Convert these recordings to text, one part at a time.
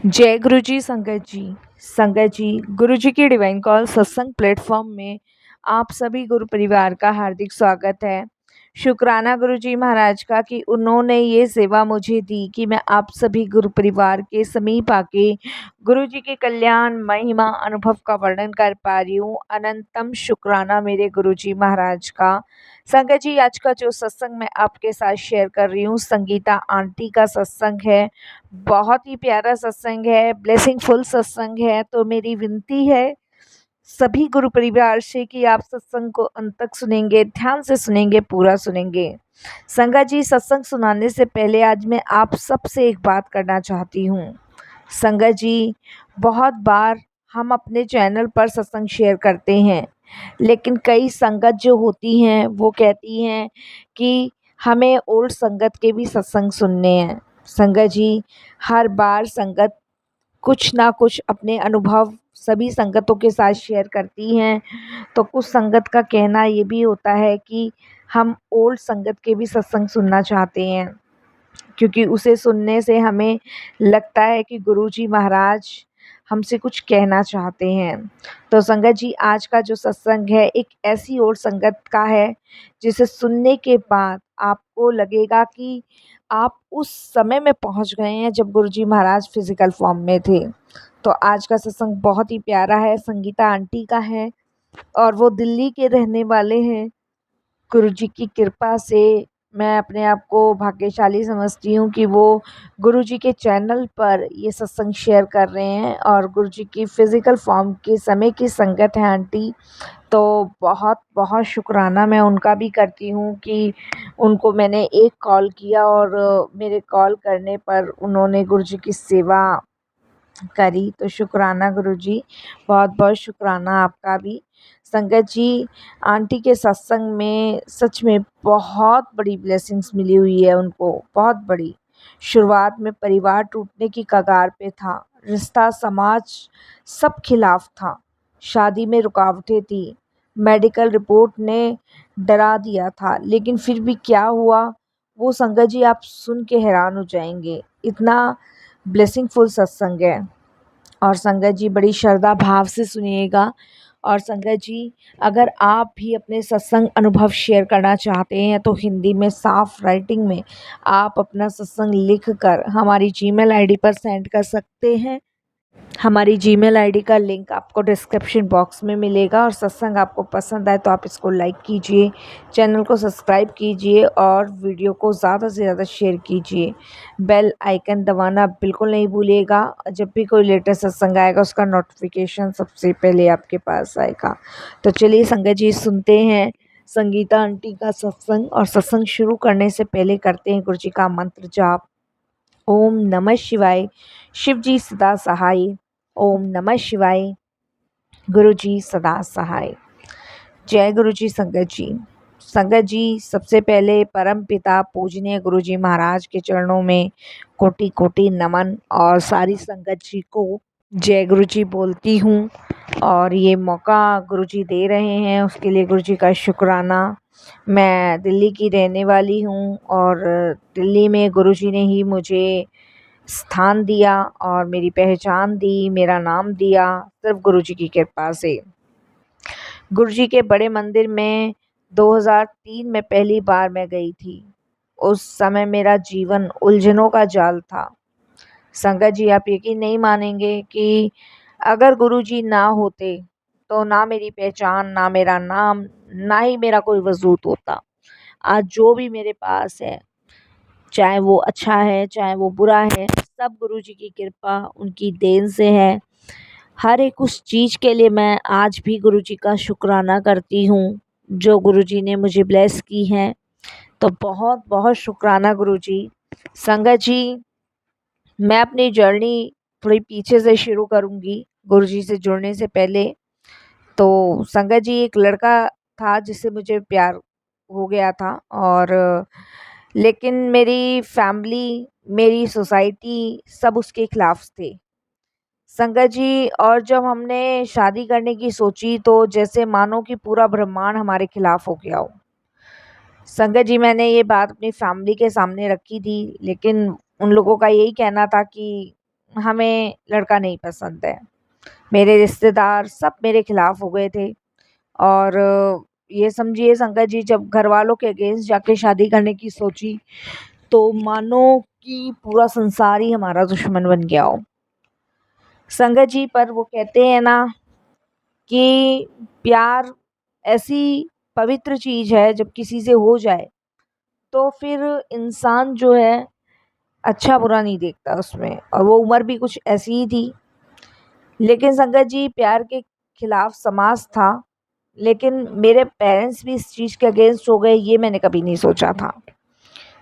जय गुरु जी संगत जी गुरु जी की डिवाइन कॉल सत्संग प्लेटफॉर्म में आप सभी गुरु परिवार का हार्दिक स्वागत है। शुक्राना गुरु जी महाराज का कि उन्होंने ये सेवा मुझे दी कि मैं आप सभी गुरु परिवार के समीप आके गुरु जी के कल्याण महिमा अनुभव का वर्णन कर पा रही हूँ। अनंतम शुक्राना मेरे गुरु जी महाराज का। संगत जी, आज का जो सत्संग मैं आपके साथ शेयर कर रही हूँ संगीता आंटी का सत्संग है। बहुत ही प्यारा सत्संग है, ब्लेसिंगफुल सत्संग है। तो मेरी विनती है सभी गुरु परिवार से कि आप सत्संग को अंत तक सुनेंगे, ध्यान से सुनेंगे, पूरा सुनेंगे। संगत जी, सत्संग सुनाने से पहले आज मैं आप सबसे एक बात करना चाहती हूँ। संगत जी, बहुत बार हम अपने चैनल पर सत्संग शेयर करते हैं, लेकिन कई संगत जो होती हैं वो कहती हैं कि हमें ओल्ड संगत के भी सत्संग सुनने हैं। संगत जी, हर बार संगत कुछ ना कुछ अपने अनुभव सभी संगतों के साथ शेयर करती हैं। तो कुछ संगत का कहना ये भी होता है कि हम ओल्ड संगत के भी सत्संग सुनना चाहते हैं, क्योंकि उसे सुनने से हमें लगता है कि गुरुजी महाराज हमसे कुछ कहना चाहते हैं। तो संगत जी, आज का जो सत्संग है एक ऐसी और संगत का है जिसे सुनने के बाद आपको लगेगा कि आप उस समय में पहुंच गए हैं जब गुरुजी महाराज फिजिकल फॉर्म में थे। तो आज का सत्संग बहुत ही प्यारा है, संगीता आंटी का है और वो दिल्ली के रहने वाले हैं। गुरुजी की कृपा से मैं अपने आप को भाग्यशाली समझती हूँ कि वो गुरुजी के चैनल पर ये सत्संग शेयर कर रहे हैं और गुरुजी की फिज़िकल फॉर्म के समय की संगत है आंटी। तो बहुत बहुत शुक्राना मैं उनका भी करती हूँ कि उनको मैंने एक कॉल किया और मेरे कॉल करने पर उन्होंने गुरुजी की सेवा करी। तो शुक्राना गुरुजी, बहुत बहुत शुक्राना आपका भी। संगत जी, आंटी के सत्संग में सच में बहुत बड़ी ब्लेसिंग्स मिली हुई है उनको, बहुत बड़ी। शुरुआत में परिवार टूटने की कगार पे था, रिश्ता समाज सब खिलाफ था, शादी में रुकावटें थी, मेडिकल रिपोर्ट ने डरा दिया था, लेकिन फिर भी क्या हुआ वो संगत जी आप सुन के हैरान हो जाएंगे। इतना ब्लेसिंगफुल सत्संग है। और संगत जी, बड़ी श्रद्धा भाव से सुनिएगा। और संगत जी, अगर आप भी अपने सत्संग अनुभव शेयर करना चाहते हैं तो हिंदी में साफ राइटिंग में आप अपना सत्संग लिख कर हमारी जीमेल आईडी पर सेंड कर सकते हैं। हमारी जीमेल आईडी का लिंक आपको डिस्क्रिप्शन बॉक्स में मिलेगा। और सत्संग आपको पसंद आए तो आप इसको लाइक कीजिए, चैनल को सब्सक्राइब कीजिए और वीडियो को ज़्यादा से ज़्यादा शेयर कीजिए। बेल आइकन दबाना बिल्कुल नहीं भूलिएगा। जब भी कोई लेटेस्ट सत्संग आएगा उसका नोटिफिकेशन सबसे पहले आपके पास आएगा। तो चलिए संगत जी, सुनते हैं संगीता आंटी का सत्संग। और सत्संग शुरू करने से पहले करते हैं गुरु जी का मंत्र जाप। ओम नमः शिवाय, शिव जी सदा सहाय। ओम नमः शिवाय, गुरु जी सदा सहाय। जय गुरु जी। संगत जी, सबसे पहले परम पिता पूजनीय गुरु जी महाराज के चरणों में कोटि कोटि नमन और सारी संगत जी को जय गुरु जी बोलती हूँ। और ये मौका गुरु जी दे रहे हैं उसके लिए गुरु जी का शुक्राना। मैं दिल्ली की रहने वाली हूँ और दिल्ली में गुरु जी ने ही मुझे स्थान दिया और मेरी पहचान दी, मेरा नाम दिया, सिर्फ गुरुजी की कृपा से। गुरुजी के बड़े मंदिर में 2003 में पहली बार मैं गई थी। उस समय मेरा जीवन उलझनों का जाल था। संगत जी, आप यकीन नहीं मानेंगे कि अगर गुरुजी ना होते तो ना मेरी पहचान, ना मेरा नाम, ना ही मेरा कोई वजूद होता। आज जो भी मेरे पास है, चाहे वो अच्छा है चाहे वो बुरा है, सब गुरुजी की कृपा उनकी देन से है। हर एक उस चीज़ के लिए मैं आज भी गुरुजी का शुक्राना करती हूँ जो गुरुजी ने मुझे ब्लेस की है। तो बहुत बहुत शुक्राना गुरुजी। संगत जी, मैं अपनी जर्नी थोड़ी पीछे से शुरू करूँगी गुरुजी से जुड़ने से पहले। तो संगत जी, एक लड़का था जिससे मुझे प्यार हो गया था और लेकिन मेरी फैमिली, मेरी सोसाइटी सब उसके खिलाफ थे संगत जी। और जब हमने शादी करने की सोची तो जैसे मानो कि पूरा ब्रह्मांड हमारे खिलाफ हो गया हो। संगत जी, मैंने ये बात अपनी फैमिली के सामने रखी थी, लेकिन उन लोगों का यही कहना था कि हमें लड़का नहीं पसंद है। मेरे रिश्तेदार सब मेरे खिलाफ हो गए थे और ये समझिए संगत जी, जब घर वालों के अगेंस्ट जाके शादी करने की सोची तो मानो कि पूरा संसार ही हमारा दुश्मन बन गया हो संगत जी। पर वो कहते हैं ना कि प्यार ऐसी पवित्र चीज है, जब किसी से हो जाए तो फिर इंसान जो है अच्छा बुरा नहीं देखता उसमें। और वो उम्र भी कुछ ऐसी ही थी। लेकिन संगत जी, प्यार के खिलाफ समाज था, लेकिन मेरे पेरेंट्स भी इस चीज़ के अगेंस्ट हो गए, ये मैंने कभी नहीं सोचा था।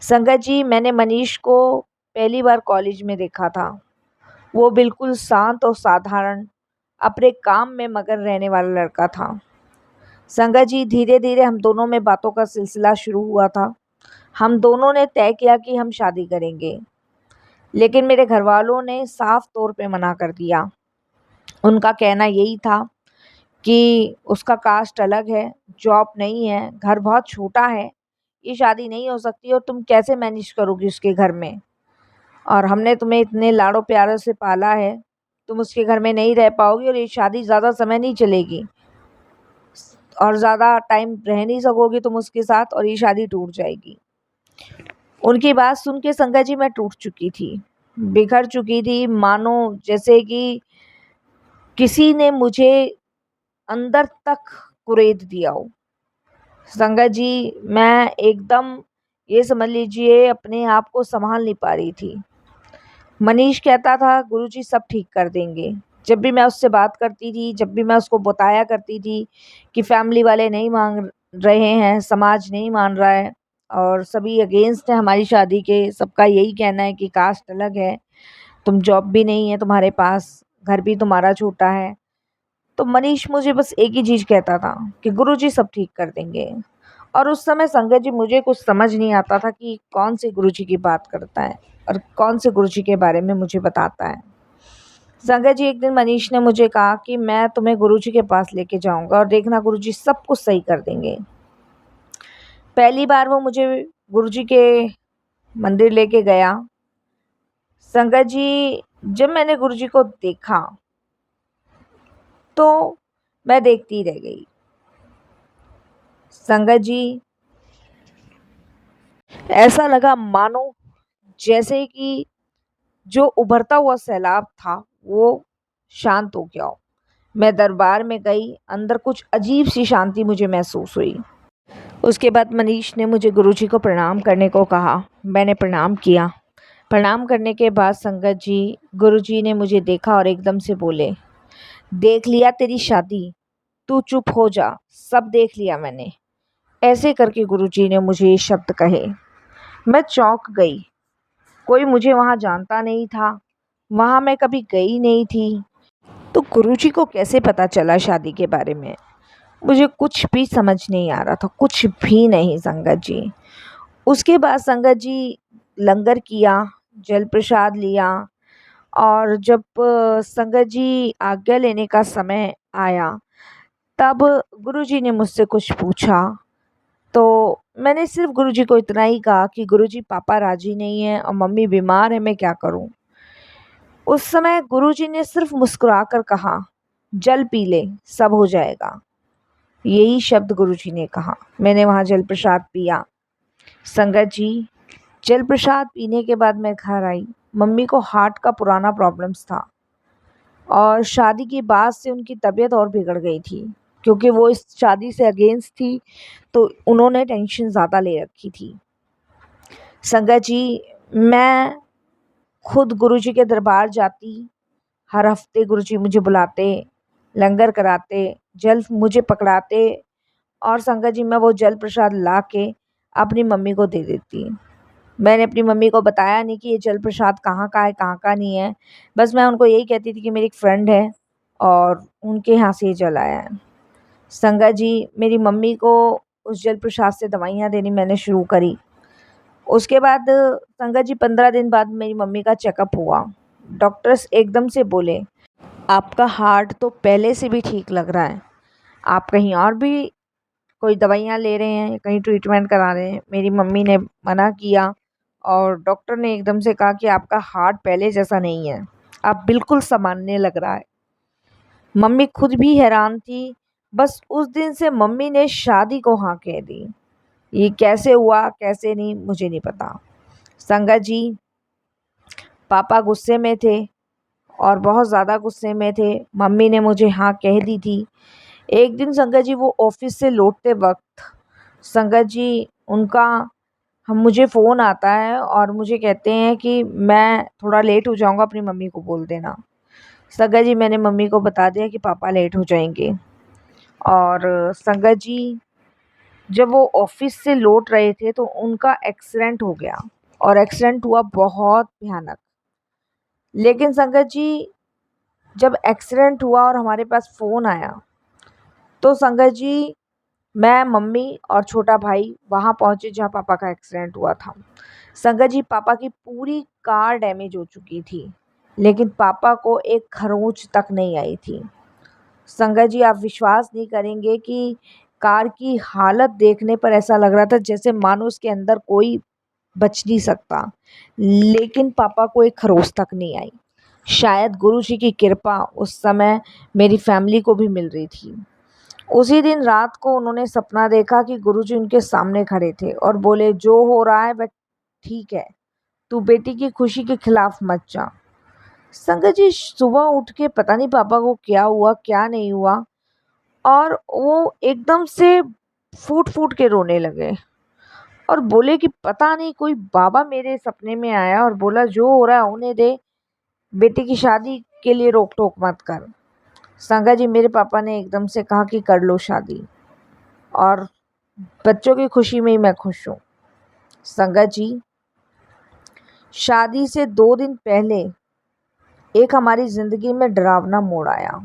संगत जी, मैंने मनीष को पहली बार कॉलेज में देखा था। वो बिल्कुल शांत और साधारण, अपने काम में मगन रहने वाला लड़का था। संगत जी, धीरे धीरे हम दोनों में बातों का सिलसिला शुरू हुआ था। हम दोनों ने तय किया कि हम शादी करेंगे, लेकिन मेरे घर वालों ने साफ तौर पे मना कर दिया। उनका कहना यही था कि उसका कास्ट अलग है, जॉब नहीं है, घर बहुत छोटा है, ये शादी नहीं हो सकती और तुम कैसे मैनेज करोगी उसके घर में। और हमने तुम्हें इतने लाड़ो प्यारों से पाला है, तुम उसके घर में नहीं रह पाओगी और ये शादी ज़्यादा समय नहीं चलेगी और ज़्यादा टाइम रह नहीं सकोगी तुम उसके साथ और ये शादी टूट जाएगी। उनकी बात सुन के संगत जी मैं टूट चुकी थी, बिखर चुकी थी, मानो जैसे कि किसी ने मुझे अंदर तक कुरेद दिया हो। संगत जी, मैं एकदम, ये समझ लीजिए, अपने आप को संभाल नहीं पा रही थी। मनीष कहता था गुरुजी सब ठीक कर देंगे। जब भी मैं उससे बात करती थी, जब भी मैं उसको बताया करती थी कि फैमिली वाले नहीं मान रहे हैं, समाज नहीं मान रहा है और सभी अगेंस्ट है हमारी शादी के, सबका यही कहना है कि कास्ट अलग है, तुम जॉब भी नहीं है तुम्हारे पास, घर भी तुम्हारा छोटा है, तो मनीष मुझे बस एक ही चीज़ कहता था कि गुरुजी सब ठीक कर देंगे। और उस समय संगत जी मुझे कुछ समझ नहीं आता था कि कौन से गुरुजी की बात करता है और कौन से गुरुजी के बारे में मुझे बताता है। संगत जी, एक दिन मनीष ने मुझे कहा कि मैं तुम्हें गुरुजी के पास लेके जाऊंगा और देखना गुरुजी सब कुछ सही कर देंगे। पहली बार वो मुझे गुरुजी के मंदिर लेके गया। संगत जी, जब मैंने गुरुजी को देखा तो मैं देखती रह गई। संगत जी, ऐसा लगा मानो जैसे कि जो उभरता हुआ सैलाब था वो शांत हो गया हो। मैं दरबार में गई, अंदर कुछ अजीब सी शांति मुझे महसूस हुई। उसके बाद मनीष ने मुझे गुरुजी को प्रणाम करने को कहा। मैंने प्रणाम किया। प्रणाम करने के बाद संगत जी, गुरुजी ने मुझे देखा और एकदम से बोले, देख लिया तेरी शादी, तू चुप हो जा, सब देख लिया मैंने। ऐसे करके गुरुजी ने मुझे ये शब्द कहे। मैं चौंक गई। कोई मुझे वहाँ जानता नहीं था, वहाँ मैं कभी गई नहीं थी, तो गुरुजी को कैसे पता चला शादी के बारे में? मुझे कुछ भी समझ नहीं आ रहा था, कुछ भी नहीं संगत जी। उसके बाद संगत जी लंगर किया, जल प्रसाद लिया और जब संगत जी आज्ञा लेने का समय आया, तब गुरुजी ने मुझसे कुछ पूछा। तो मैंने सिर्फ गुरुजी को इतना ही कहा कि गुरुजी पापा राजी नहीं है और मम्मी बीमार है, मैं क्या करूं? उस समय गुरुजी ने सिर्फ मुस्कुराकर कहा, जल पी ले, सब हो जाएगा। यही शब्द गुरुजी ने कहा। मैंने वहाँ जल प्रसाद पिया। संगत जी, जल प्रसाद पीने के बाद मैं घर आई। मम्मी को हार्ट का पुराना प्रॉब्लम्स था और शादी के बाद से उनकी तबीयत और बिगड़ गई थी, क्योंकि वो इस शादी से अगेंस्ट थी, तो उन्होंने टेंशन ज़्यादा ले रखी थी। संगत जी, मैं खुद गुरुजी के दरबार जाती। हर हफ्ते गुरुजी मुझे बुलाते, लंगर कराते, जल मुझे पकड़ाते और संगत जी मैं वो जल प्रसाद ला के अपनी मम्मी को दे देती। मैंने अपनी मम्मी को बताया नहीं कि ये जल प्रसाद कहाँ का है, कहाँ का नहीं है। बस मैं उनको यही कहती थी कि मेरी एक फ्रेंड है और उनके यहाँ से ये जल आया है। संगत जी, मेरी मम्मी को उस जल प्रसाद से दवाइयाँ देनी मैंने शुरू करी। उसके बाद संगत जी 15 दिन बाद मेरी मम्मी का चेकअप हुआ। डॉक्टर्स एकदम से बोले, आपका हार्ट तो पहले से भी ठीक लग रहा है, आप कहीं और भी कोई दवाइयाँ ले रहे हैं, कहीं ट्रीटमेंट करा रहे हैं? मेरी मम्मी ने मना किया और डॉक्टर ने एकदम से कहा कि आपका हार्ट पहले जैसा नहीं है, अब बिल्कुल सामान्य लग रहा है। मम्मी खुद भी हैरान थी। बस उस दिन से मम्मी ने शादी को हाँ कह दी। ये कैसे हुआ कैसे नहीं मुझे नहीं पता। संगत जी, पापा गुस्से में थे और बहुत ज़्यादा गुस्से में थे। मम्मी ने मुझे हाँ कह दी थी। एक दिन संगत जी वो ऑफिस से लौटते वक्त संगत जी उनका हम मुझे फ़ोन आता है और मुझे कहते हैं कि मैं थोड़ा लेट हो जाऊंगा, अपनी मम्मी को बोल देना। संगत जी मैंने मम्मी को बता दिया कि पापा लेट हो जाएंगे। और संगत जी जब वो ऑफिस से लौट रहे थे तो उनका एक्सीडेंट हो गया और एक्सीडेंट हुआ बहुत भयानक। लेकिन संगत जी जब एक्सीडेंट हुआ और हमारे पास फ़ोन आया तो संगत जी मैं, मम्मी और छोटा भाई वहाँ पहुँचे जहाँ पापा का एक्सीडेंट हुआ था। संगत जी पापा की पूरी कार डैमेज हो चुकी थी, लेकिन पापा को एक खरोंच तक नहीं आई थी। संगत जी आप विश्वास नहीं करेंगे कि कार की हालत देखने पर ऐसा लग रहा था जैसे मानो उसके अंदर कोई बच नहीं सकता, लेकिन पापा को एक खरोंच तक नहीं आई। शायद गुरुजी की कृपा उस समय मेरी फैमिली को भी मिल रही थी। उसी दिन रात को उन्होंने सपना देखा कि गुरुजी उनके सामने खड़े थे और बोले, जो हो रहा है वह ठीक है, तू बेटी की खुशी के खिलाफ मत जा। संगत जी सुबह उठ के पता नहीं पापा को क्या हुआ क्या नहीं हुआ, और वो एकदम से फूट फूट के रोने लगे और बोले कि पता नहीं कोई बाबा मेरे सपने में आया और बोला जो हो रहा है होने दे, बेटी की शादी के लिए रोक टोक मत कर। संगत जी मेरे पापा ने एकदम से कहा कि कर लो शादी, और बच्चों की खुशी में ही मैं खुश हूँ। संगत जी शादी से 2 दिन पहले एक हमारी ज़िंदगी में डरावना मोड़ आया।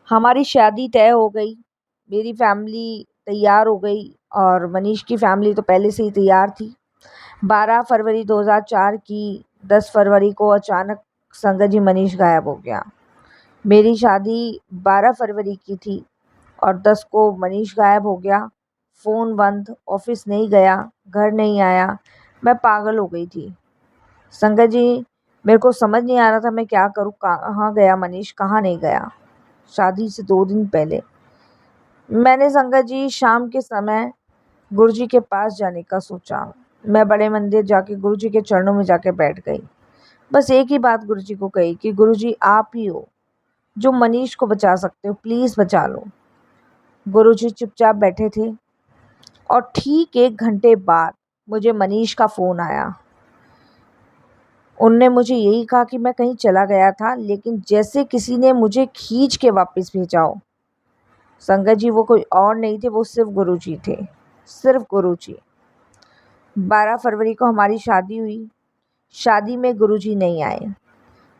हमारी शादी तय हो गई, मेरी फैमिली तैयार हो गई और मनीष की फैमिली तो पहले से ही तैयार थी। 12 फरवरी 2004 की 10 फरवरी को अचानक संगत जी मनीष गायब हो गया। मेरी शादी 12 फरवरी की थी और 10 को मनीष गायब हो गया। फ़ोन बंद, ऑफिस नहीं गया, घर नहीं आया। मैं पागल हो गई थी। संगत जी मेरे को समझ नहीं आ रहा था मैं क्या करूँ, कहाँ गया मनीष, कहाँ नहीं गया। शादी से 2 दिन पहले मैंने संगत जी शाम के समय गुरुजी के पास जाने का सोचा। मैं बड़े मंदिर जाके गुरुजी के चरणों में जाके बैठ गई। बस एक ही बात गुरुजी को कही कि गुरुजी आप ही हो जो मनीष को बचा सकते हो, प्लीज़ बचा लो। गुरुजी चुपचाप बैठे थे और ठीक 1 घंटे बाद मुझे मनीष का फ़ोन आया। उनने मुझे यही कहा कि मैं कहीं चला गया था, लेकिन जैसे किसी ने मुझे खींच के वापस भेजा हो। संगत जी वो कोई और नहीं थे, वो सिर्फ गुरुजी थे, सिर्फ गुरुजी। 12 फरवरी को हमारी शादी हुई। शादी में गुरुजी नहीं आए,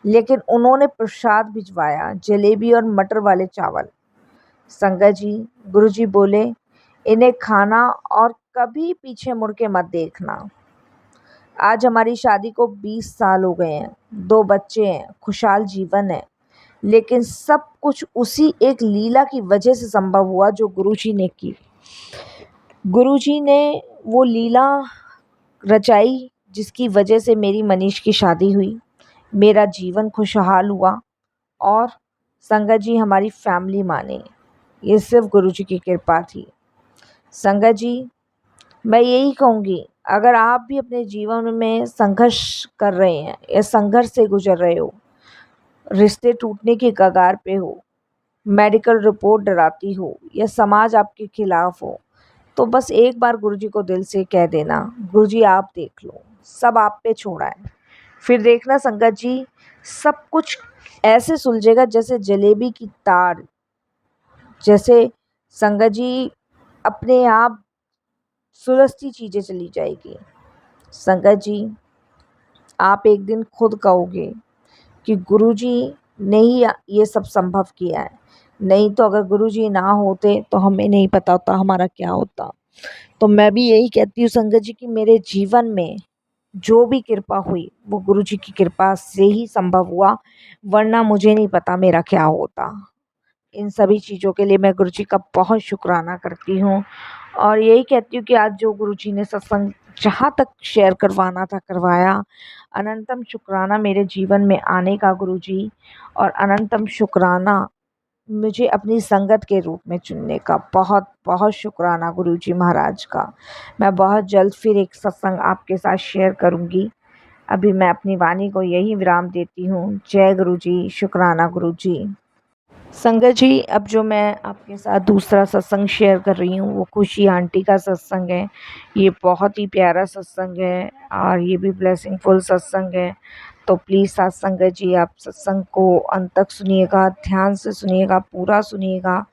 लेकिन उन्होंने प्रसाद भिजवाया, जलेबी और मटर वाले चावल। संगत जी गुरुजी बोले, इन्हें खाना और कभी पीछे मुड़ के मत देखना। आज हमारी शादी को 20 साल हो गए हैं, 2 बच्चे हैं, खुशहाल जीवन है, लेकिन सब कुछ उसी एक लीला की वजह से संभव हुआ जो गुरुजी ने की। गुरुजी ने वो लीला रचाई जिसकी वजह से मेरी मनीष की शादी हुई, मेरा जीवन खुशहाल हुआ और संगत जी हमारी फैमिली माने। ये सिर्फ गुरुजी की कृपा थी। संगत जी मैं यही कहूँगी, अगर आप भी अपने जीवन में संघर्ष कर रहे हैं या संघर्ष से गुजर रहे हो, रिश्ते टूटने की कगार पे हो, मेडिकल रिपोर्ट डराती हो या समाज आपके खिलाफ हो, तो बस एक बार गुरुजी को दिल से कह देना, गुरुजी आप देख लो, सब आप पे छोड़ा है। फिर देखना संगत जी सब कुछ ऐसे सुलझेगा जैसे जलेबी की तार, जैसे संगत जी अपने आप सुलझती चीज़ें चली जाएगी। संगत जी आप एक दिन खुद कहोगे कि गुरुजी ने ही ये सब संभव किया है, नहीं तो अगर गुरुजी ना होते तो हमें नहीं पता होता हमारा क्या होता। तो मैं भी यही कहती हूँ संगत जी कि मेरे जीवन में जो भी कृपा हुई वो गुरुजी की कृपा से ही संभव हुआ, वरना मुझे नहीं पता मेरा क्या होता। इन सभी चीज़ों के लिए मैं गुरुजी का बहुत शुक्राना करती हूँ और यही कहती हूँ कि आज जो गुरुजी ने सत्संग जहाँ तक शेयर करवाना था करवाया। अनंतम शुक्राना मेरे जीवन में आने का गुरुजी, और अनंतम शुक्राना मुझे अपनी संगत के रूप में चुनने का। बहुत बहुत शुक्राना गुरुजी महाराज का। मैं बहुत जल्द फिर एक सत्संग आपके साथ शेयर करूँगी। अभी मैं अपनी वाणी को यही विराम देती हूँ। जय गुरुजी, शुक्राना गुरुजी। संगत जी, अब जो मैं आपके साथ दूसरा सत्संग शेयर कर रही हूँ वो खुशी आंटी का सत्संग है। ये बहुत ही प्यारा सत्संग है और ये भी ब्लेसिंगफुल सत्संग है। तो प्लीज़ साथ संगत जी आप सत्संग को अंत तक सुनिएगा, ध्यान से सुनिएगा, पूरा सुनिएगा।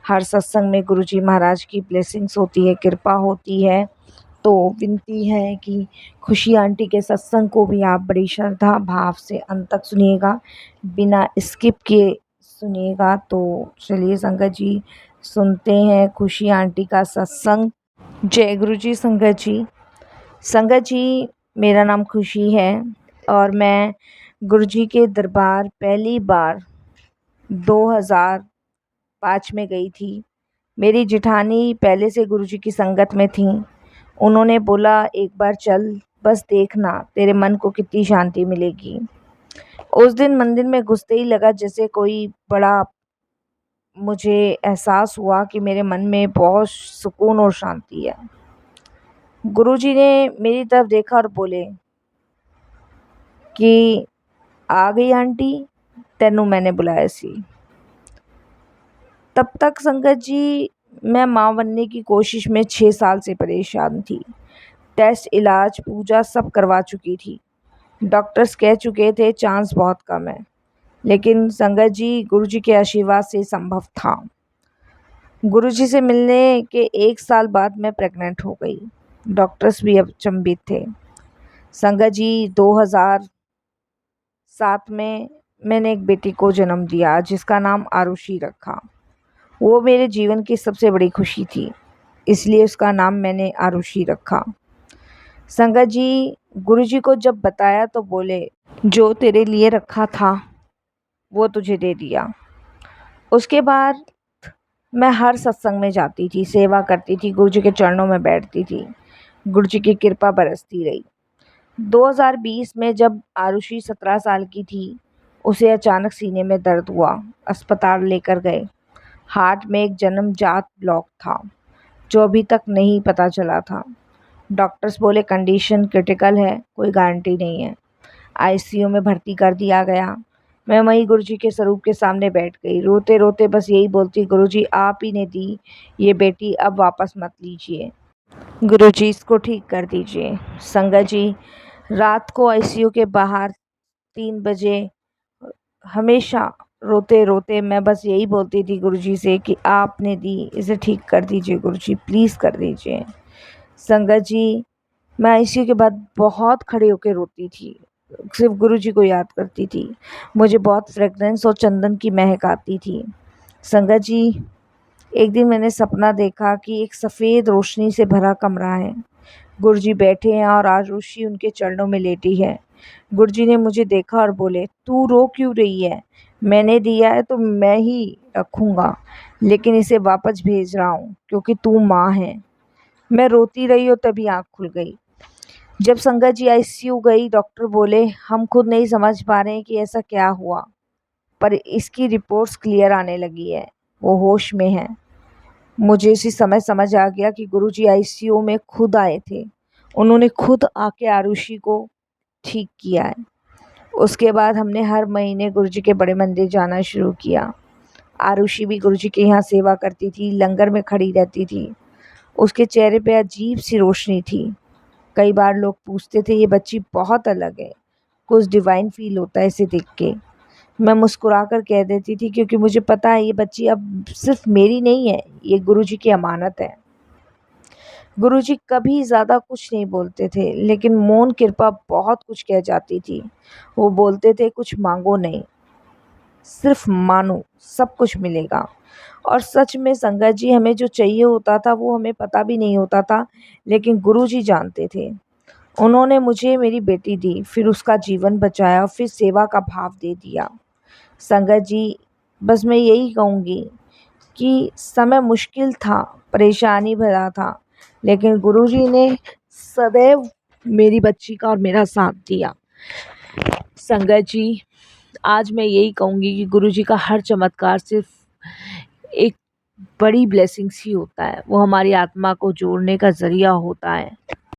हर सत्संग में गुरुजी महाराज की ब्लेसिंग्स होती है, कृपा होती है। तो विनती है कि खुशी आंटी के सत्संग को भी आप बड़ी श्रद्धा भाव से अंत तक सुनिएगा, बिना स्किप किए सुनिएगा। तो चलिए संगत जी सुनते हैं खुशी आंटी का सत्संग। जय गुरु जी संगत जी। संगत जी, मेरा नाम खुशी है और मैं गुरु जी के दरबार पहली बार 2005 में गई थी। मेरी जेठानी पहले से गुरु जी की संगत में थी। उन्होंने बोला एक बार चल, बस देखना तेरे मन को कितनी शांति मिलेगी। उस दिन मंदिर में घुसते ही लगा जैसे कोई बड़ा, मुझे एहसास हुआ कि मेरे मन में बहुत सुकून और शांति है। गुरुजी ने मेरी तरफ देखा और बोले कि आ गई आंटी, तेनू मैंने बुलाया सी। तब तक संगत जी मैं माँ बनने की कोशिश में 6 साल से परेशान थी। टेस्ट, इलाज, पूजा सब करवा चुकी थी। डॉक्टर्स कह चुके थे चांस बहुत कम है, लेकिन संगत जी गुरुजी के आशीर्वाद से संभव था। गुरुजी से मिलने के 1 साल बाद मैं प्रेग्नेंट हो गई। डॉक्टर्स भी अचंभित थे। संगत जी 2007 में मैंने एक बेटी को जन्म दिया जिसका नाम आरुषि रखा। वो मेरे जीवन की सबसे बड़ी खुशी थी, इसलिए उसका नाम मैंने आरुषि रखा। संगत जी गुरुजी को जब बताया तो बोले जो तेरे लिए रखा था वो तुझे दे दिया। उसके बाद मैं हर सत्संग में जाती थी, सेवा करती थी, गुरुजी के चरणों में बैठती थी। गुरुजी की कृपा बरसती रही। 2020 में जब आरुषि 17 साल की थी, उसे अचानक सीने में दर्द हुआ। अस्पताल लेकर गए। हार्ट में एक जन्मजात ब्लॉक था जो अभी तक नहीं पता चला था। डॉक्टर्स बोले कंडीशन क्रिटिकल है, कोई गारंटी नहीं है। आईसीयू में भर्ती कर दिया गया। मैं वहीं गुरुजी के स्वरूप के सामने बैठ गई, रोते रोते बस यही बोलती, गुरुजी आप ही ने दी ये बेटी, अब वापस मत लीजिए। गुरुजी इसको ठीक कर दीजिए। संगत जी रात को आईसीयू के बाहर 3 बजे हमेशा रोते रोते मैं बस यही बोलती थी गुरुजी से कि आपने दी, इसे ठीक कर दीजिए गुरुजी, प्लीज़ कर दीजिए। संगत जी मैं आईसीयू के बाद बहुत खड़े होकर रोती थी, सिर्फ गुरुजी को याद करती थी। मुझे बहुत फ्रेगरेंस और चंदन की महक आती थी। संगत जी एक दिन मैंने सपना देखा कि एक सफ़ेद रोशनी से भरा कमरा है। गुरुजी बैठे हैं और आरुषि उनके चरणों में लेटी है। गुरुजी ने मुझे देखा और बोले तू रो क्यों रही है, मैंने दिया है तो मैं ही रखूँगा, लेकिन इसे वापस भेज रहा हूँ क्योंकि तू माँ है। मैं रोती रही और तभी आँख खुल गई। जब संगत जी आईसीयू गई, डॉक्टर बोले हम खुद नहीं समझ पा रहे हैं कि ऐसा क्या हुआ, पर इसकी रिपोर्ट्स क्लियर आने लगी है, वो होश में है। मुझे उसी समय समझ आ गया कि गुरुजी आईसीयू में खुद आए थे। उन्होंने खुद आके आरुषि को ठीक किया है। उसके बाद हमने हर महीने गुरुजी के बड़े मंदिर जाना शुरू किया। आरुषि भी गुरुजी के यहाँ सेवा करती थी, लंगर में खड़ी रहती थी। उसके चेहरे पे अजीब सी रोशनी थी। कई बार लोग पूछते थे ये बच्ची बहुत अलग है, कुछ डिवाइन फील होता है इसे देख के। मैं मुस्कुराकर कह देती थी क्योंकि मुझे पता है ये बच्ची अब सिर्फ मेरी नहीं है, ये गुरुजी की अमानत है। गुरुजी कभी ज़्यादा कुछ नहीं बोलते थे, लेकिन मौन कृपा बहुत कुछ कह जाती थी। वो बोलते थे कुछ मांगो नहीं, सिर्फ मानो, सब कुछ मिलेगा। और सच में संगत जी हमें जो चाहिए होता था वो हमें पता भी नहीं होता था, लेकिन गुरुजी जानते थे। उन्होंने मुझे मेरी बेटी दी, फिर उसका जीवन बचाया, फिर सेवा का भाव दे दिया। संगत जी बस मैं यही कहूँगी कि समय मुश्किल था, परेशानी भरा था, लेकिन गुरुजी ने सदैव मेरी बच्ची का और मेरा साथ दिया। संगत जी, आज मैं यही कहूँगी कि गुरुजी का हर चमत्कार सिर्फ एक बड़ी ब्लेसिंग्स ही होता है। वो हमारी आत्मा को जोड़ने का ज़रिया होता है।